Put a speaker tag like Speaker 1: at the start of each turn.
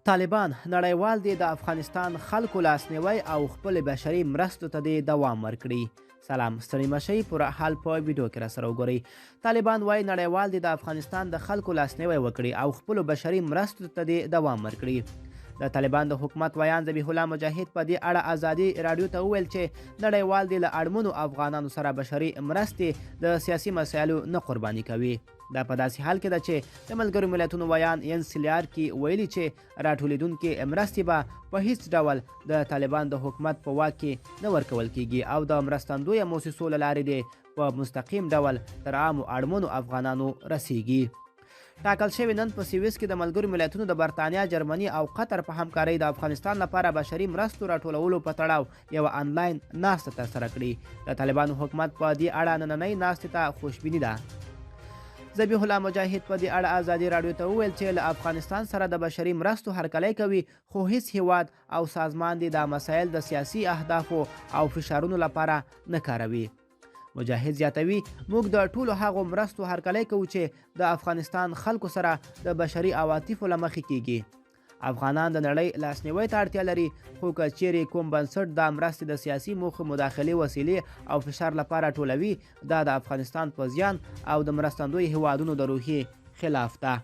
Speaker 1: طالبان نړیوال دې د افغانستان خلکو لاسنیوی او خپل بشري مرستو ته دې دوام ورکړي. سلام ستړي مشئ، پوره حال په ویډیو کې راسره وګورئ. طالبان وایي نړیوال دې د افغانستان د خلکو لاسنیوی وکړي او خپلو بشري مرستو ته دې دوام ورکړي. د طالبان د حکومت ویان ذبیح الله مجاهد په دې اړه ازادي راډیو ته وویل چې نړیوال دې له اړمنو افغانانو سره بشري مرستې د سیاسي مسایلو نه قرباني کوي. دا په داسې حال کې ده چې د ملګرو ملتونو ویان ینس لیارکي ویلي چې راټولېدونکې مرستې به په هیڅ ډول د طالبان د حکومت په واک کې نه ورکول کیږي او د مرستندویه موسسو له لارې دې په مستقیم ډول تر عامو اړمنو افغانانو رسیږي. ټاکل شوی نن په سویس کې د ملګرو ملتونو د برتانیا، جرمني او قطر په همکارۍ د افغانستان لپاره بشري مرستو راټولولو په تړاو یوه آنلاین ناسته ترسره کړې. د طالبانو حکومت په دې اړه نننۍ ناستې ته خوشبیني ده. ذبیح الله مجاهد په دې اړه ازادي راډیو ته وویل چې له افغانستان سره د بشري مرستو هرکلی کوي، خو هیڅ هیواد او سازمان دې دا مسایل د سیاسي اهدافو او فشارونو لپاره نه کاروي. مجاهد زیاتوي، موږ د ټولو هغو مرستو هرکلی کوو چې د افغانستان خلکو سره د بشري عواطفو له مخې کیږي. افغانان د نړۍ لاسنیوی ته اړتیا لري، خو که چیرې کوم بنسټ دا مرستې د سیاسي موخو، مداخلې وسیلې او فشار لپاره ټولوي، دا د افغانستان په زیان او د مرستندوی هیوادونو د روحیې خلاف ده.